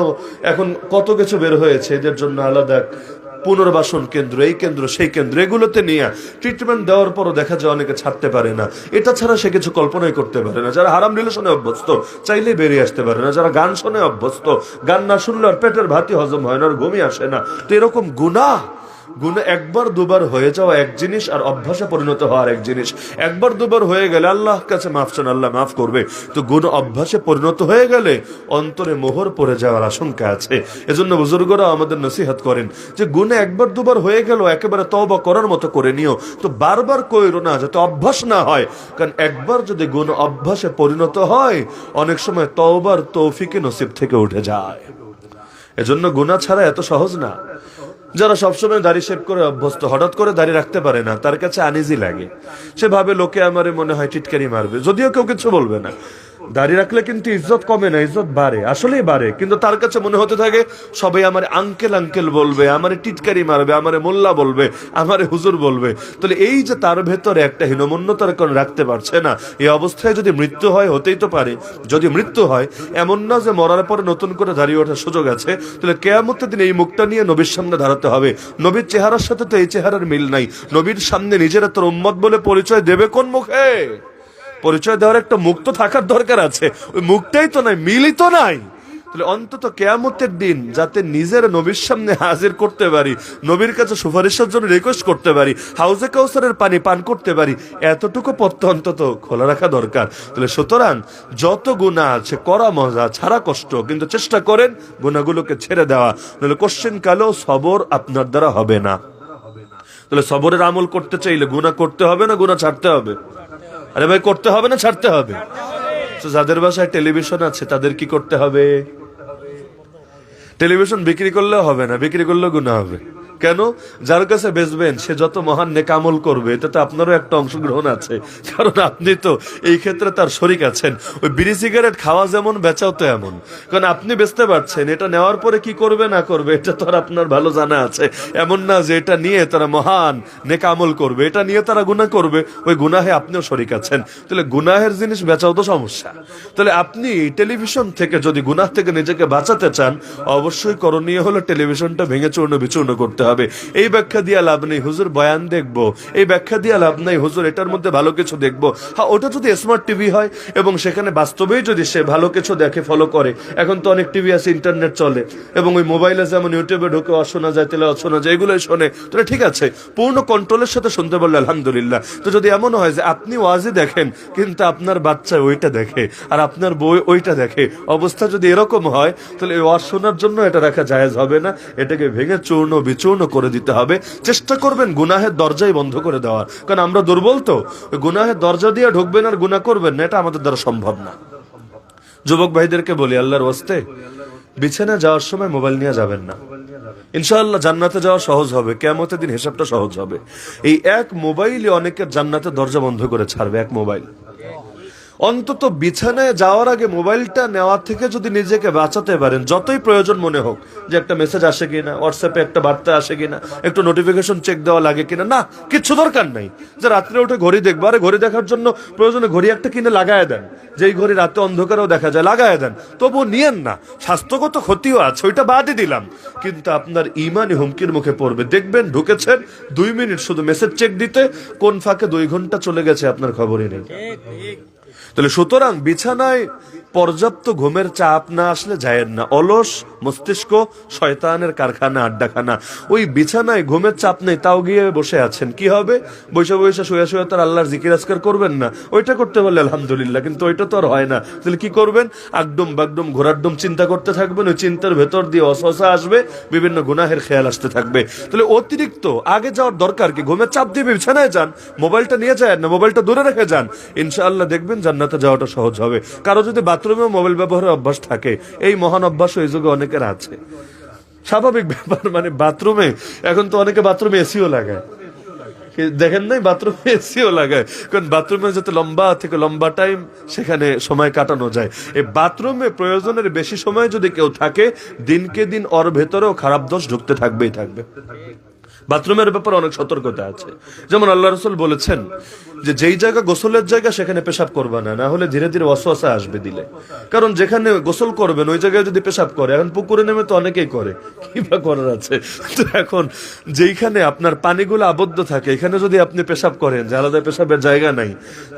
এখন কত কিছু বের হয়েছে, এদের জন্য আলাদা পুনর্বাসন কেন্দ্র, এই কেন্দ্র সেই কেন্দ্র, এগুলোতে নিয়ে ট্রিটমেন্ট দেওয়ার পরও দেখা যায় অনেকে ছাড়তে পারে না। এটা ছাড়া সে কিছু কল্পনাই করতে পারে না। যারা হারাম রিলেশনে অভ্যস্ত, চাইলেই বেরিয়ে আসতে পারে না। যারা গান শুনে অভ্যস্ত, গান না শুনলে আর পেটের ভাতই হজম হয় না, আর ঘুমই আসে না। তো এরকম গুনাহ 1বার 2বার হয়ে যাওয়া এক জিনিস, আর অভ্যাসে পরিণত হওয়ার এক জিনিস। 1বার 2বার হয়ে গেলে আল্লাহ কাছে মাফ চান, আল্লাহ মাফ করবে। তো গুনাহ অভ্যাসে পরিণত হয়ে গেলে অন্তরে মোহর পড়ে যাওয়ার আশঙ্কা আছে। এজন্য বুজুর্গরা আমাদের নসিহত করেন যে গুনাহ 1বার 2বার হয়ে গেল, একেবারে তওবা করার মতো করে নিও, তো বারবার কইরো না, যাতে অভ্যাস না হয়। কারণ একবার যদি গুনাহ অভ্যাসে পরিণত হয়, অনেক সময় তওবার তৌফিকে নসিব থেকে উঠে যায়। এজন্য গুনাহ ছাড়া এত সহজ না। যারা সবসময় দাড়ি শেভ করে অভ্যস্ত, হঠাৎ করে দাড়ি রাখতে পারে না, তার কাছে আনইজি লাগে। সে ভাবে লোকে আমারে মনে হয় টিটকারি মারবে, যদিও কেউ কিছু বলবে না। দাড়ি রাখলে কিন্তু ইজ্জত কমে না, ইজ্জত বাড়ে, আসলেই বাড়ে। কিন্তু তার কাছে মনে হতে থাকে সবাই আমার আঙ্কেল আঙ্কেল বলবে, আমারে টিটকারি মারবে, আমারে মোল্লা বলবে, আমারে হুজুর বলবে। তাহলে এই যে তার ভেতরে একটা হীনমন্যতার কারণে রাখতে পারছে না, এই অবস্থায় যদি মৃত্যু হয়, হতেই তো পারে। যদি মৃত্যু হয়, এমন না যে মরার পরে নতুন করে দাঁড়িয়ে ওঠার সুযোগ আছে। তাহলে কিয়ামতের দিন এই মুখটা নিয়ে নবীর সামনে দাঁড়াতে হবে। নবীর চেহারার সাথে তো এই চেহারার মিল নাই। নবীর সামনে নিজেরা তোর উম্মত বলে পরিচয় দেবে কোন মুখে? পরিচয় দেওয়ার একটা মুখ তো থাকার দরকার আছে, ওই মুখটাই তো নাই, মিলই তো নাই। তাহলে অন্তত কিয়ামতের দিন যাতে নিজের নবীর সামনে হাজির করতে পারি, নবীর কাছে সুপারিশের জন্য রিকোয়েস্ট করতে পারি, হাউজে কাউসারের পানি পান করতে পারি, এতটুকু পথ অন্তত খোলা রাখা দরকার। তাহলে সুতরাং যত গুনাহ আছে, করা মজা, ছাড়া কষ্ট, কিন্তু চেষ্টা করেন গুনাহগুলোকে ছেড়ে দেওয়া, নাহলে কোশ্চেন কালেও সবর আপনার দ্বারা হবে না। তাহলে সবরের আমল করতে চাইলে গুনাহ করতে হবে না গুনাহ ছাড়তে হবে? আরে ভাই, করতে হবে না ছাড়তে হবে? তো যাদের বাসায় টেলিভিশন আছে তাদের কি করতে হবে? টেলিভিশন বিক্রি করলেও হবে না, বিক্রি করলেও গুনাহ হবে। কেন? যার কাছে বেচবেন সে যত মহান নেক আমল করবে, এটাতে আপনারও একটা অংশগ্রহণ আছে, কারণ আপনি তো এই ক্ষেত্রে তার শরীক আছেন। ওই বিড়ি সিগারেট খাওয়া যেমন, বেচাও তো এমন। কারণ আপনি বেচতে পারছেন, এটা নেওয়ার পরে কি করবে না করবে এটা তো আর আপনার ভালো জানা আছে। এমন না যে এটা নিয়ে তারা মহান নেক আমল করবে, এটা নিয়ে তারা গুনাহ করবে, ওই গুনাহে আপনিও শরীক আছেন। তাহলে গুনাহের জিনিস বেচাও তো সমস্যা। তাহলে আপনি টেলিভিশন থেকে যদি গুনাহ থেকে নিজেকে বাঁচাতে চান, অবশ্যই করণীয় হলো টেলিভিশনটা ভেঙে চূর্ণ বিচূর্ণ করতে হবে। এই ব্যাখ্যা দিয়ে লাভ নেই, হুজুর বয়ান দেখবো, এই ব্যাখ্যা দিয়ে লাভ নাই, হুজুর এটার মধ্যে ভালো কিছু দেখবো। হ্যাঁ, ওটা যদি স্মার্ট টিভি হয় এবং সেখানে বাস্তবেই যদি সে ভালো কিছু দেখে, ফলো করে, এখন তো অনেক টিভি আছে, ইন্টারনেট চলে, এবং ওই মোবাইলে যেমন ইউটিউবে ঢুকে শোনা যায়, তেলাওয়াত শোনা যায়, এগুলোই শোনে, তাহলে ঠিক আছে, পূর্ণ কন্ট্রোলের সাথে শুনতে পারলে আলহামদুলিল্লাহ। তো যদি এমন হয় যে আপনি ওয়াজি দেখেন কিন্তু আপনার বাচ্চা ওইটা দেখে আর আপনার বই ওইটা দেখে, অবস্থা যদি এরকম হয়, তাহলে ওয়াজ শোনার জন্য এটা রাখা জায়েজ হবে না, এটাকে ভেঙে চূর্ণ বিচূর্ণ করে দিতে হবে। চেষ্টা করবেন গুনাহের দরজাই বন্ধ করে দেওয়ার, কারণ আমরা দুর্বল তো। গুনাহের দরজা দিয়ে ঢুকবেন আর গুনাহ করবেন না, এটা আমাদের দ্বারা সম্ভব না। যুবক ভাইদেরকে বলি, আল্লাহর ওয়াস্তে বিছানা যাওয়ার সময় মোবাইল নিয়ে যাবেন না। ইনশাআল্লাহ জান্নাতে যাওয়া সহজ হবে, কিয়ামতের দিন হিসাবটা সহজ হবে। এই এক মোবাইলে অনেকের জান্নাতের দরজা বন্ধ করে ছাড়বে, এক মোবাইল। অন্তত বিছানায় যাওয়ার আগে মোবাইলটা নেওয়া থেকে যদি নিজেকে বাঁচাতে পারেন, যতই প্রয়োজন মনে হোক, যে একটা মেসেজ আসে কিনা, হোয়াটসঅ্যাপে একটা বার্তা আসে কিনা, একটু নোটিফিকেশন চেক দেওয়া লাগে কিনা, না কিচ্ছু দরকার নাই। যে রাত্রে উঠে ঘড়ি দেখবো, আরে ঘড়ি দেখার জন্য প্রয়োজনে ঘড়ি একটা কিনে লাগায় দেন, যেই ঘড়ি রাতে অন্ধকারেও দেখা যায়, লাগায় দেন, তবুও নিয়েন না। স্বাস্থ্যগত ক্ষতিও আছে, ওইটা বাদই দিলাম, কিন্তু আপনার ইমানই হুমকির মুখে পড়বে। দেখবেন ঢুকেছেন 2 মিনিট শুধু মেসেজ চেক দিতে, কোন ফাঁকে 2 ঘন্টা চলে গেছে আপনার খবরই নেই। তাহলে সুতরাং বিছানায় পর্যাপ্ত ঘুমের চাপ না আসলে যায়ের না। অলস মস্তিষ্ক শয়তানের কারখানা, আড্ডাখানা। ওই বিছানায় ঘুমের চাপ নেই, তাও গিয়ে বসে আছেন, কি হবে? বৈশা বৈশা শুয়ে শুয়ে তার আল্লাহর জিকির আজকার করবেন না? ওইটা করতে পারলে আলহামদুলিল্লাহ, কিন্তু ওইটা তো আর হয় না। তাহলে কি করবেন? আগডুম বাগডুম ঘোরাডুম চিন্তা করতে থাকবেন, ওই চিন্তার ভেতর দিয়ে ওয়াসওয়াসা আসবে, বিভিন্ন গুনাহের খেয়াল আসতে থাকবে। তাহলে অতিরিক্ত আগে যাওয়ার দরকার কি? ঘুমের চাপ দিয়ে বিছানায় যান, মোবাইলটা নিয়ে যায় না, মোবাইলটা দূরে রেখে যান, ইনশাআল্লাহ দেখবেন জান্নাতে যাওয়াটা সহজ হবে। কারো যদি বাথরুমেও মোবাইল ব্যবহারের অভ্যাস থাকে, এই মহান অভ্যাস এই যুগে অনেকের আছে, স্বাভাবিক ব্যাপার। মানে বাথরুমে এখন তো অনেকে বাথরুমে এসিও লাগায়, দেখেন নাই? বাথরুমে এসিও লাগায়, কারণ বাথরুমে যাতে লম্বা থেকে লম্বা টাইম সেখানে সময় কাটানো যায়। এই বাথরুমে প্রয়োজনের বেশি সময় যদি কেউ থাকে, দিনকে দিন ওর ভেতরেও খারাপ দোষ ঢুকতে থাকবেই থাকবে। বাথরুমের ব্যাপারে অনেক সতর্কতা আছে। যেমন আল্লাহ রাসূল বলেছেন যে যেই জায়গা গোসলের জায়গা সেখানে পেশাব করবা না, না হলে ধীরে ধীরে ওয়াসওয়াসা আসবে দিলে। কারণ যেখানে গোসল করবেন ওই জায়গায় যদি পেশাব করে, এখন পুকুরে নেমে তো অনেকেই করে, কি বা করার আছে? তো এখন যেইখানে আপনার পানিগুলো আবদ্ধ থাকে, এখানে যদি আপনি পেশাব করেন, যে আলাদা পেশাবের জায়গা নাই,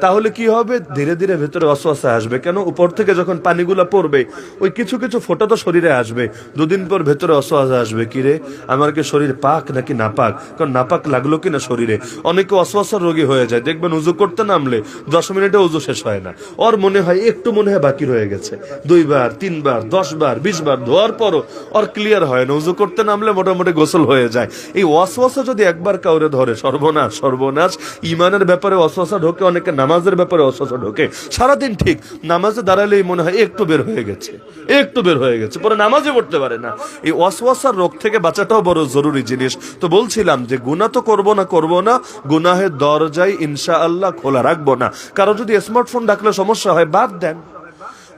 তাহলে কি হবে? ধীরে ধীরে ভেতরে ওয়াসওয়াসা আসবে। কেন? উপর থেকে যখন পানিগুলো পড়বে, ওই কিছু কিছু ফোঁটা তো শরীরে আসবে, 2 দিন পর ভেতরে ওয়াসওয়াসা আসবে, কিরে আমার কি শরীর পাক নাকি নাপাক? কারণ নাপাক লাগলো কিনা শরীরে। অনেকে ওয়াসওয়াসার রোগী হয়ে যায়, দেখবেন উজু করতে নামলে 10 মিনিটে উজু শেষ হয় না, ওর মনে হয় একটু মনে হয় বাকি রয়ে গেছে। 2 বার 3 বার 10 বার 20 বার ধোয়ার পরও ওর ক্লিয়ার হয় না। উজু করতে নামলে মোটামুটি গোসল হয়ে যায়। এই ওয়াসওয়াসা যদি একবার কাউরে ধরে, সর্বনাশ সর্বনাশ। ইমানের ব্যাপারে ওয়াসওয়াসা ঢোকে, অনেকে নামাজের ব্যাপারে ওয়াসওয়াসা ঢোকে। সারাদিন ঠিক নামাজে দাঁড়ালেই মনে হয় একটু বের হয়ে গেছে, একটু বের হয়ে গেছে, পরে নামাজে পড়তে পারে না। এই ওয়াসওয়াসার রোগ থেকে বাঁচাটাও বড় জরুরি জিনিস। তো বলছিলাম যে গুনাহ তো করব না, গুনাহের দরজায় ইনশাআল্লাহ খোলা রাখবো না। কারো যদি স্মার্টফোন ডাকলে সমস্যা হয়, বাদ দেন।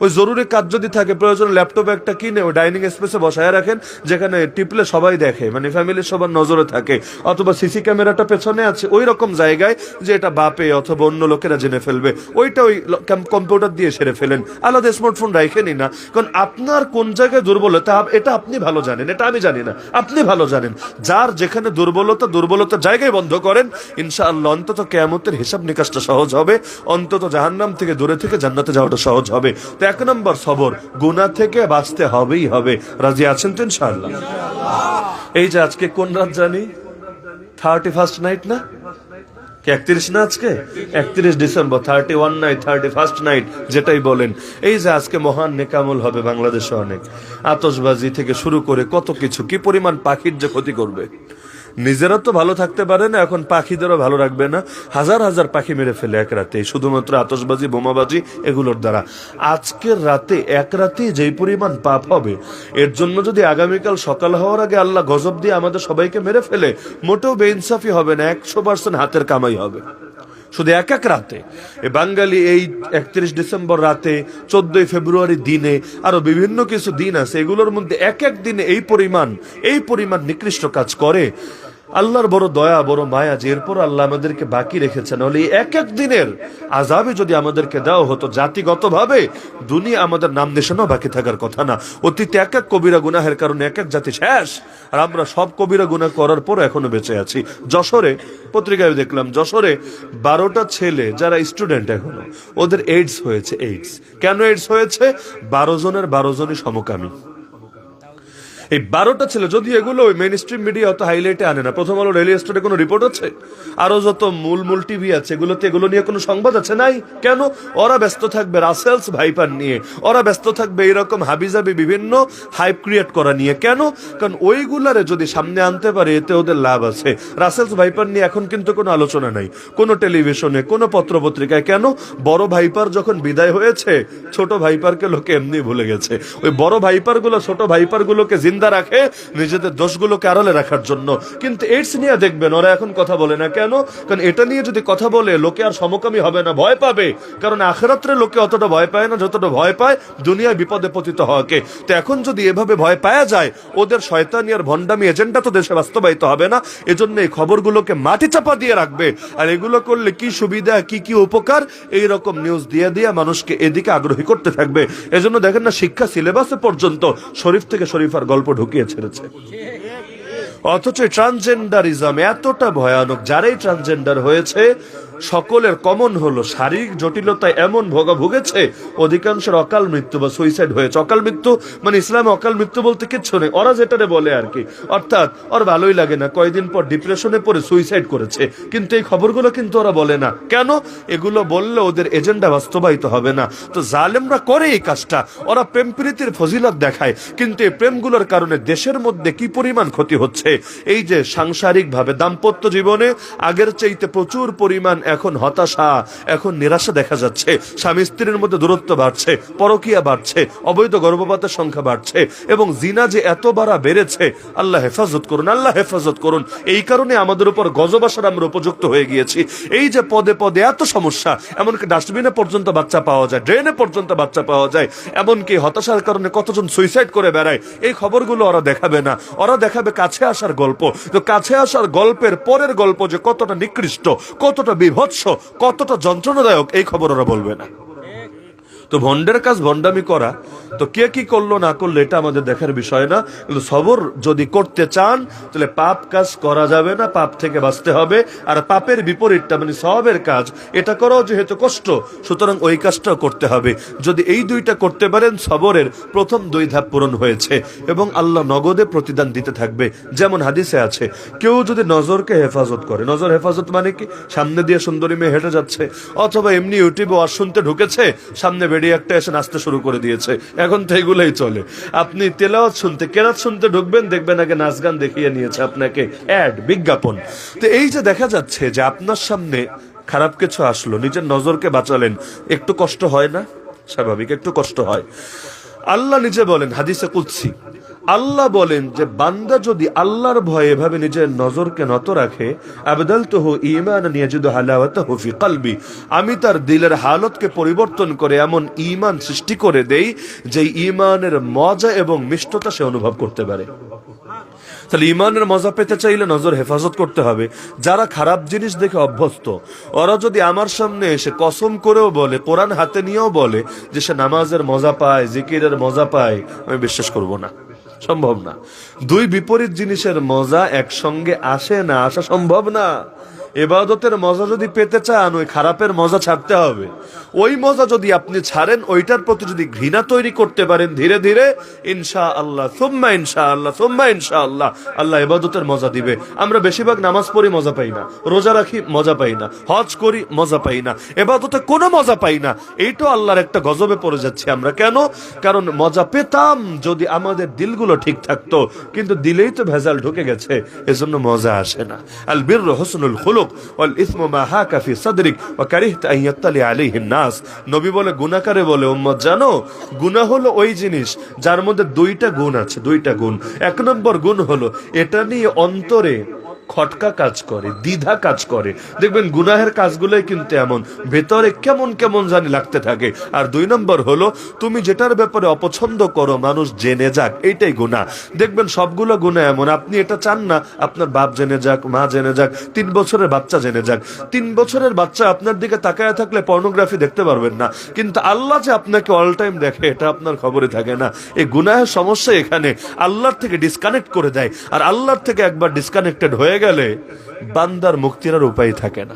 ওই জরুরি কাজ যদি থাকে, প্রয়োজন ল্যাপটপ একটা কিনে ওই ডাইনিং স্পেসে বসায় রাখেন, যেখানে টিপলে সবাই দেখে, মানে ফ্যামিলির সবার নজরে থাকে। অথবা সিসি ক্যামেরাটা পেছনে আছে ওই রকম জায়গায় যে এটা বাপে অথবা অন্য লোকেরা জেনে ফেলবে, ওইটা ওই কম্পিউটার দিয়ে সেরে ফেলেন, আলাদা স্মার্টফোন রাখেনি না। কারণ আপনার কোন জায়গায় দুর্বলতা এটা আপনি ভালো জানেন, এটা আমি জানি না, আপনি ভালো জানেন। যার যেখানে দুর্বলতার জায়গায় বন্ধ করেন, ইনশাআল্লাহ অন্তত কিয়ামতের হিসাব নিকাশটা সহজ হবে, অন্তত জাহান্নাম থেকে দূরে থেকে জান্নাতে যাওয়াটা সহজ হবে। 1 নম্বর সবর, গুনাহ থেকে বাঁচতে হবেই হবে। রাজি আছেন তো ইনশাআল্লাহ? এই যে আজকে কোন রাত জানি? 31st নাইট না? 31 না আজকে? 31 ডিসেম্বর, 31 নাইট, 31st নাইট যেটাই বলেন। এই যে আজকে মহান নেকামল হবে বাংলাদেশে, অনেক আতশবাজি থেকে শুরু করে কত কিছু, কি পরিমাণ পাখির যে ক্ষতি করবে। নিজেরা তো ভালো থাকতে পারে না, এখন পাখিদেরও ভালো রাখবে না। হাজার হাজার পাখি মেরে ফেলে এক রাতে, শুধুমাত্র আতশবাজি বোমাবাজি এগুলোর দ্বারা। আজকের রাতে, এক রাতে যেই পরিমাণ পাপ হবে, এর জন্য যদি আগামীকাল সকাল হওয়ার আগে আল্লাহ গজব দিয়ে আমাদের সবাইকে মেরে ফেলে, মোটেও বেইনসাফি হবে না, 100% হাতের কামাই হবে। শুধু এক রাতে এ বাঙালি এই 31 ডিসেম্বর রাতে, 14 ফেব্রুয়ারি দিনে, আরো বিভিন্ন কিছু দিন আছে, এগুলোর মধ্যে এক দিনে এই পরিমাণ নিকৃষ্ট কাজ করে। আল্লাহর বড় দয়া, বড় মায়া যে এরপর আল্লাহ আমাদেরকে বাকি রেখেছেন। হলে এক দিনের আযাবে যদি আমাদেরকে দেওয়া হতো জাতিগতভাবে, দুনিয়া আমাদের নাম নিশানাও বাকি থাকার কথা না। অতীতে এক কবিরা গুনাহের কারণে এক জাতি শেষ, আর আমরা সব কবিরা গুনাহ করার পর এখনো বেঁচে আছি। যশোরে পত্রিকায় দেখলাম, যশোরে 12টা ছেলে যারা স্টুডেন্ট এখনো, ওদের এইডস হয়েছে। এইডস কেন এইডস হয়েছে? 12 জনের 12 জনই সমকামী। এই 12টা ছেলে, যদি এগুলো মেইন স্ট্রিম মিডিয়া অত হাইলাইটে আনে না, প্রথম আলো, ডেইলি স্টারে কোনো রিপোর্ট আছে? আরো যত মূল টিভি আছে, এগুলোতে এগুলো নিয়ে কোনো সংবাদ আছে? নাই। কেন? ওরা ব্যস্ত থাকবে রাসেলস ভাইপার নিয়ে, ওরা ব্যস্ত থাকবে এরকম হাবিজাবি বিভিন্ন হাইপ ক্রিয়েট করা নিয়ে। কেন? কারণ ওইগুলারে যদি সামনে আনতে পারে, এতে ওদের লাভ আছে। রাসেলস ভাইপার নিয়ে এখন কিন্তু কোনো আলোচনা নাই, কোনো টেলিভিশনে, কোনো পত্রপত্রিকায়। কেন? বড় ভাইপার যখন বিদায় হয়েছে, ছোট ভাইপারকে লোকে এমনি ভুলে গেছে। ওই বড় ভাইপার গুলো ছোট ভাইপার গুলোকে জিন্দা রাখে নিজেদের দোষগুলোকে আড়ালে রাখার জন্য। কিন্তু এইডস নিয়ে দেখবেন ওরা এখন কথা বলে না কেন? কারণ এটা নিয়ে যদি কথা বলে লোকে আর সমকামী হবে না, ভয় পাবে। কারণ আখিরাতে লোকে অতটা ভয় পায় না যতটা ভয় পায় দুনিয়ায় বিপদে পতিত হওয়াকে। তো এখন যদি এভাবে ভয় পাওয়া যায়, ওদের শয়তানি আর ভণ্ডামি এজেন্ডা তো দেশে বাস্তবায়িত হবে না। এজন্য এই খবরগুলোকে মাটি চাপা দিয়ে রাখবে। আর এগুলো করলে কি সুবিধা, কি কি উপকার, এইরকম নিউজ দিয়ে দিয়ে মানুষকে এদিকে আগ্রহী করতে থাকবে। এজন্য দেখেন না, শিক্ষা সিলেবাসে পর্যন্ত শরীফ থেকে শরীফার গল্প ঢুকিয়ে ছেড়েছে। অথচ ট্রান্সজেন্ডারিজম এতটা ভয়ানক, যারাই ট্রান্সজেন্ডার হয়েছে সকলের কমন হলো শারীরিক জটিলতায় এমন ভুগেছে, অধিকাংশের অকাল মৃত্যু বা সুইসাইড হয়েছে। অকাল মৃত্যু মানে ইসলামে অকাল মৃত্যু বলতে কিচ্ছু নেই, ওরা যেটারে বলে আর কি। অর্থাৎ ওর ভালোই লাগে না, কয়েকদিন পর ডিপ্রেশনে পড়ে সুইসাইড করেছে। কিন্তু এই খবরগুলো কিন্তু ওরা বলে না কেন? এগুলো বললে ওদের এজেন্ডা বাস্তবায়িত হবে না। তো জালেমরা করে এই কাজটা, ওরা প্রেম প্রীতির ফজিলত দেখায়, কিন্তু এই প্রেমগুলোর কারণে দেশের মধ্যে কি পরিমাণ ক্ষতি হচ্ছে। এই যে সাংসারিক ভাবে দাম্পত্য জীবনে আগের চাইতে প্রচুর পরিমাণ এখন হতাশা, এখন নিরাশা দেখা যাচ্ছে। স্বামী স্ত্রীর মধ্যে দূরত্ব বাড়ছে, পরকীয়া বাড়ছে, অবৈধ গর্ভপাতের সংখ্যা বাড়ছে, এবং জিনা যে এত বাড়া বেড়েছে, আল্লাহ হেফাজত করুন, আল্লাহ হেফাজত করুন। এই কারণে আমাদের উপর গজব আসার আমরা উপযুক্ত হয়ে গিয়েছি। এই যে পদে পদে এত সমস্যা, এমনকি ডাস্টবিনে পর্যন্ত বাচ্চা পাওয়া যায়, ড্রেনে পর্যন্ত বাচ্চা পাওয়া যায়, এমনকি হতাশার কারণে কতজন সুইসাইড করে বেড়ায়। এই খবরগুলো ওরা দেখাবে না, ওরা দেখাবে কাছে আসার গল্প। তো কাছে আসার গল্পের পরের গল্প যে কতটা নিকৃষ্ট, কতটা বিভৎস, কতটা যন্ত্রণাদায়ক, এই খবর ওরা বলবে না। তো ভন্ডের কাজ ভন্ডামি করা, তো কে কি করলো না করলো এটা আমাদের দেখার বিষয় না। কিন্তু সবর যদি করতে চান তাহলে পাপ কাজ করা যাবে না, পাপ থেকে বাঁচতে হবে। আর পাপের বিপরীতটা মানে সওয়াবের কাজ, এটা করাও যেহেতু কষ্ট, সুতরাং ওই কাজটাও করতে হবে। যদি এই দুইটা করতে পারেন, সবরের প্রথম 2 ধাপ পূরণ হয়েছে, এবং আল্লাহ নগদে প্রতিদান দিতে থাকবে। যেমন হাদিসে আছে, কেউ যদি নজরকে হেফাজত করে, নজর হেফাজত মানে কি? সামনে দিয়ে সুন্দরী মেয়ে হেঁটে যাচ্ছে, অথবা এমনি ইউটিউবে ওয়াজ শুনতে ঢুকেছে, সামনে বেরিয়ে একটা এসে নাচতে শুরু করে দিয়েছে, এখন তো এগুলোই চলে। আপনি তেলাওয়াত শুনতে, কেরাত শুনতে ঢুকবেন, দেখবেন আগে নাচ গান দেখিয়ে নিয়েছে আপনাকে, অ্যাড, বিজ্ঞাপন। তো এই যে দেখা যাচ্ছে যে আপনার সামনে খারাপ কিছু আসলো, নিজের নজরকে বাঁচালেন, একটু কষ্ট হয় না? স্বাভাবিক একটু কষ্ট হয়। আল্লাহ নিজে বলেন হাদিসে কুদসি, আল্লাহ বলেন যে বান্দা যদি আল্লাহর ভয়ে এভাবে নিজের নজরকে নত রাখে, আবদালতুহু ঈমানান ইয়াজিদু হালাওয়াতাহু ফি কলবি, আমি তার দিলের হালতকে পরিবর্তন করে এমন ঈমান সৃষ্টি করে দেই যে ঈমানের মজা এবং মিষ্টতা সে অনুভব করতে পারে। তাহলে ঈমানের মজা পেতে চাইলে নজর হেফাজত করতে হবে। যারা খারাপ জিনিস দেখে অভ্যস্ত, ওরা যদি আমার সামনে এসে কসম করেও বলে, কোরআন হাতে নিয়েও বলে যে সে নামাজের মজা পায়, জিকিরের মজা পায়, আমি বিশ্বাস করব না, সম্ভব না। 2 বিপরীত জিনিসের মজা একসঙ্গে আসে না, আসা সম্ভব না। ইবাদতের মজা যদি পেতে চান, ওই খারাপের মজা ছাড়তে হবে। ওই মজা যদি আপনি ছাড়েন, ওইটার প্রতি যদি ঘৃণা তৈরি করতে পারেন ধীরে ধীরে, ইনশাআল্লাহ সুম্মা ইনশাআল্লাহ সুম্মা ইনশাআল্লাহ আল্লাহ ইবাদতের মজা দিবে। আমরা বেশিরভাগ নামাজ পড়ি মজা পাই না, রোজা রাখি মজা পাই না, হজ করি মজা পাই না, ইবাদতে কোনো মজা পাই না। এইটাও আল্লাহর একটা গজবে পড়ে যাচ্ছি আমরা। কেন? কারণ মজা পেতাম যদি আমাদের দিলগুলো ঠিক থাকতো, কিন্তু দিলেই তো ভেজাল ঢুকে গেছে, এজন্য মজা আসে না। আল বিররু হুসনুল খুলুক ওয়াল ইসমু মা হাকা ফি সাদরিক ওয়া কারিহতা আন ইয়াত্তালি আলাইহিন নাস। নবী বলে, গুনাহকারে বলে, উম্মত জানো গুনাহ হলো ওই জিনিস যার মধ্যে 2টা গুণ আছে, 2টা গুণ। 1 নম্বর গুণ হলো এটা নিয়ে অন্তরে খটকা কাজ করে, দ্বিধা কাজ করে। দেখবেন গুনাহের কাজগুলোই কিন্তু এমন, ভেতরে কেমন কেমন জানি লাগতে থাকে। আর 2 নম্বর হলো তুমি যেটার ব্যাপারে অপছন্দ করো মানুষ জেনে যাক, এইটাই গুনাহ। দেখবেন সবগুলো গুনাহ এমন, আপনি এটা চান না আপনার বাপ জেনে যাক, মা জেনে যাক, 3 বছরের বাচ্চা জেনে যাক। 3 বছরের বাচ্চা আপনার দিকে তাকায় থাকলে পর্নোগ্রাফি দেখতে পারবেন না, কিন্তু আল্লাহ যে আপনাকে অল টাইম দেখে এটা আপনার খবরে থাকে না। এই গুনাহের সমস্যা এখানে, আল্লাহর থেকে ডিসকানেক্ট করে দেয়। আর আল্লাহর থেকে একবার ডিসকানেক্টেড হয়ে গেলে বান্দার মুক্তির আর উপায় থাকে না।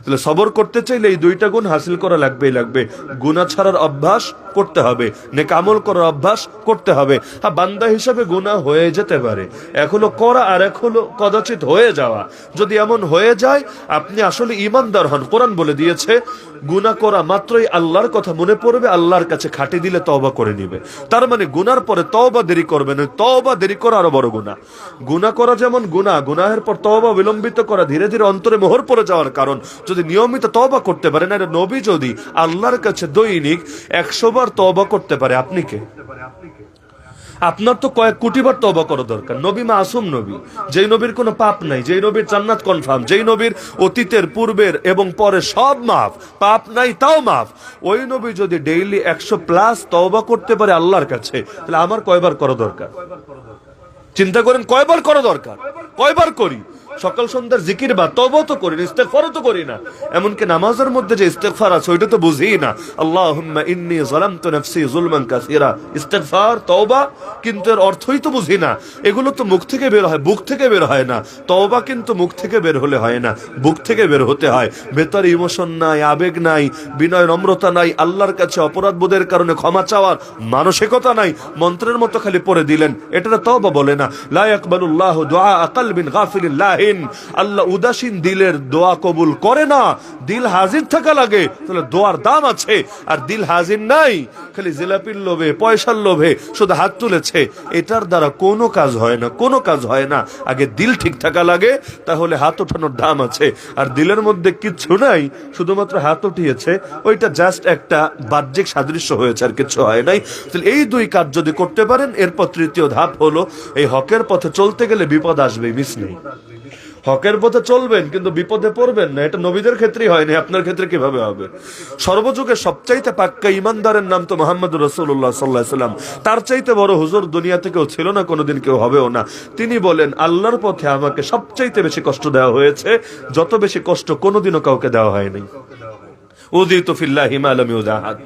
তাহলে সবর করতে চাইলে এই 2টা গুণ হাসিল করা লাগবেই লাগবে। গুনাহ ছাড়ার অভ্যাস করতে হবে, নেক আমল করার অভ্যাস করতে হবে। হ্যাঁ, বান্দা হিসাবে গুনাহ হয়ে যেতে পারে, এক হলো করা আর এক হলো কদাচিৎ হয়ে যাওয়া। যদি এমন হয়ে যায় আপনি আসলে ঈমানদার হন, কোরআন বলে দিয়েছে গুনাহ করা মাত্রই আল্লাহর কথা মনে পড়বে, আল্লাহর কাছে খাটি দিলে তওবা করে নিবে। তার মানে গুনার পরে তওবা দেরি করবে না, তওবা দেরি করা আরো বড় গুনাহ। গুনাহ করা যেমন গুনাহ, গুনাহের পর তওবা বিলম্বিত করা ধীরে ধীরে অন্তরে মোহর পড়ে যাওয়ার কারণ। যদি নিয়মিত তওবা করতে পারে না, নবী যদি আল্লাহর কাছে দৈনিক 100 বার তওবা করতে পারে, আপনি কে? আপনার তো কয়েক কোটিবার তওবা করা দরকার। নবী মাসুম নবী, যেই নবীর কোনো পাপ নাই, যেই নবীর জান্নাত কনফার্ম, যেই নবীর অতীতের পূর্বের এবং পরে সব মাফ, পাপ নাই তাও মাফ, ওই নবী যদি ডেইলি 100+ তওবা করতে পারে আল্লাহর কাছে, তাহলে আমার কয়বার করা দরকার? চিন্তা করেন, কয়বার করা দরকার? কয়বার করি? সকাল সন্ধ্যার জিকির বা তওবা তো করি না, ইস্তেগফারও তো করি না। এমনকি নামাজের মধ্যে যে ইস্তেগফার আছে ওইটা তো বুঝিই না। আল্লাহুম্মা ইন্নী যালামতু নাফসি যুলমান কাসীরা, ইস্তেগফার তওবা, কিন্তু এর অর্থই তো বুঝি না। এগুলো তো মুখ থেকে বের হয়, বুক থেকে বের হয় না। তওবা কিন্তু মুখ থেকে বের হলে হয় না, বুক থেকে বের হতে হয়। ভেতরে ইমোশন নাই, আবেগ নাই, বিনয় নম্রতা নাই, আল্লাহর কাছে অপরাধ বোধের কারণে ক্ষমা চাওয়ার মানসিকতা নাই, মন্ত্রের মতো খালি পড়ে দিলেন, এটা তওবা বলে না। লা ইয়াকবালুল্লাহু দুআ কলবিন গাফিলিন লাহিন, আল্লাহ উদাসীন দিলের দোয়া কবুল করে না। দিল হাজির থাকা লাগে, তাহলে দোয়ার দাম আছে। আর দিল হাজির নাই, খালি জিলাপির লোভে, পয়সার লোভে শুধু হাত তুলেছে, এটার দ্বারা কোনো কাজ হয় না, কোনো কাজ হয় না। আগে দিল ঠিক থাকা লাগে, তাহলে হাত ওঠানোর দাম আছে। আর দিলের মধ্যে কিচ্ছু নাই, শুধুমাত্র হাত উঠিয়েছে, ওইটা জাস্ট একটা বাহ্যিক সাদৃশ্য হয়েছে, আর কিছু হয় নাই। তাহলে এই দুই কাজ যদি করতে পারেন, এরপর তৃতীয় ধাপ হলো, এই হকের পথে চলতে গেলে বিপদ আসবে, মিস নেই। হকের পথে চলবেন কিন্তু বিপদে পড়বেন না, এটা নবীদের ক্ষেত্রেই হয়নি, আপনার ক্ষেত্রে কিভাবে হবে? সর্বযুগে সবচাইতে পাক্কা ইমানদারের নাম তো মুহাম্মদুর রাসূলুল্লাহ সাল্লাল্লাহু আলাইহি ওয়াসাল্লাম। তার চাইতে বড় হুজুর দুনিয়াতে কেউ ছিল না, কোনোদিন কেউ হবেও না। তিনি বলেন, আল্লাহর পথে আমাকে সবচাইতে বেশি কষ্ট দেওয়া হয়েছে, যত বেশি কষ্ট কোনোদিনও কাউকে দেওয়া হয়নি। উযিতু ফিল্লাহি মা লাম ইউযাহাদ।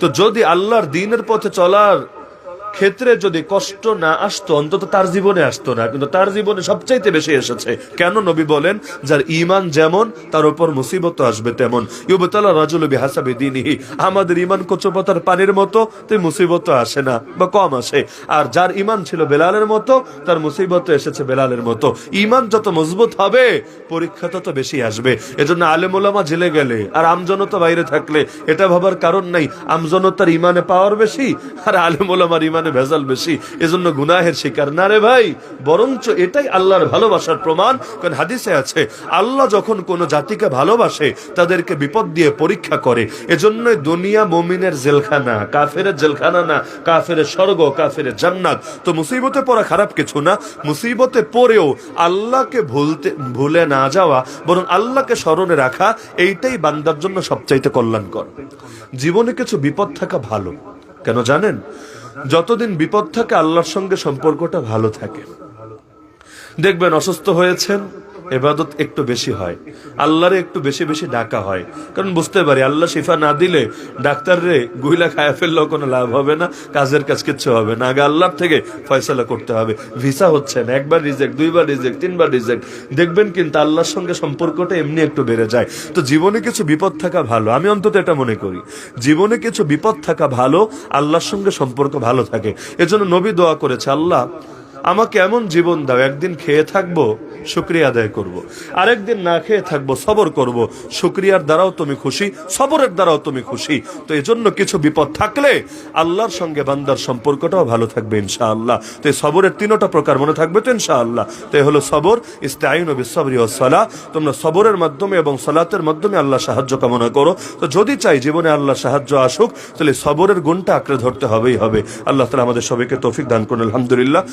তো যদি আল্লাহর দ্বীনের পথে চলার ক্ষেত্রে যদি কষ্ট না আসতো, অন্তত তার জীবনে আসতো না, কিন্তু তার জীবনে সবচাইতে বেশি এসেছে। কেন? নবী বলেন, যার ঈমান যেমন তার উপর মুসিবত আসবে তেমন। ইউবতালা রাজুলু বিহাসাবি দীনিহি, আমাদের ঈমান কচুপাতার পানির মতো, তাই মুসিবত আসে না বা কম আসে। আর যার ঈমান ছিল বেলালের মতো, তার মুসিবত এসেছে বেলালের মতো। ঈমান যত মজবুত হবে, পরীক্ষা তত বেশি আসবে। এজন্য আলেম ওলামা জেলে গেলে আর আমজনতা বাইরে থাকলে এটা ভাবার কারণ নাই, আমজনতার ঈমানে পাওয়ার বেশি আর আলেম ওলামার ঈমান ভেজাল বেশি, এজন্য গুনাহের শিকার না রে ভাই। বরঞ্চ এটাই আল্লাহর ভালোবাসার প্রমাণ। কারণ হাদিসে আছে, আল্লাহ যখন কোন জাতিকে ভালোবাসে, তাদেরকে বিপদ দিয়ে পরীক্ষা করে। এজন্য দুনিয়া মুমিনের জেলখানা, কাফেরের জেলখানা না, কাফেরের স্বর্গ, কাফেরের জান্নাত। তো মুসিবতে পড়া খারাপ কিছু না, মুসিবতে পড়েও আল্লাহকে ভুলে না যাওয়া, বরং আল্লাহকে স্মরণে রাখা, এইটাই বান্দার জন্য সবচাইতে কল্যাণকর। জীবনে কিছু বিপদ থাকা ভালো। কেন জানেন? যতদিন বিপদ থাকে আল্লাহর সঙ্গে সম্পর্কটা ভালো থাকে। দেখবেন অসুস্থ হয়েছেন, ইবাদত একটু বেশি হয়, আল্লাহরে একটু বেশি বেশি ডাকা হয়। কারণ বুঝতে পারি আল্লাহ শিফা না দিলে ডাক্তাররে গুইলা খায়া ফেললেও কোনো লাভ হবে না, কাজের কাজ কিচ্ছু হবে না। আগে আল্লাহর থেকে ফয়সালা করতে হবে। ভিসা হচ্ছে না, একবার রিজেক্ট, দুইবার রিজেক্ট, তিনবার রিজেক্ট, দেখবেন কিন্তু আল্লাহর সঙ্গে সম্পর্কটা এমনি একটু বেড়ে যায়। তো জীবনে কিছু বিপদ থাকা ভালো, আমি অন্তত এটা মনে করি। জীবনে কিছু বিপদ থাকা ভালো, আল্লাহর সঙ্গে সম্পর্ক ভালো থাকে। এজন্য নবী দোয়া করেছে, আল্লাহ আমাকে এমন জীবন দাও, একদিন খেয়ে থাকবো, শুকরিয়া আদায় করব। আরেকদিন না খেয়ে থাকবো, সবর করব। শুকরিয়ার দ্বারাও তুমি খুশি, সবরের দ্বারাও তুমি খুশি। তো এজন্য কিছু বিপদ থাকলে আল্লাহর সঙ্গে বান্দার সম্পর্কটাও ভালো থাকবে ইনশাআল্লাহ। তো এই সবরের তিনটা প্রকার মনে থাকবে তো ইনশাআল্লাহ। তো এই হলো সবর। ইস্তাঈনু বিস-সাবরি ওয়াস-সালাহ, তোমরা সবরের মাধ্যমে এবং সালাতের মাধ্যমে আল্লাহ সাহায্য কামনা করো। তো যদি চাই জীবনে আল্লাহ সাহায্য আসুক, তাহলে সবরের গুণটা আঁকড়ে ধরতে হবেই হবে। আল্লাহ তাআলা আমাদের সবাইকে তৌফিক দান করুন। আলহামদুলিল্লাহ।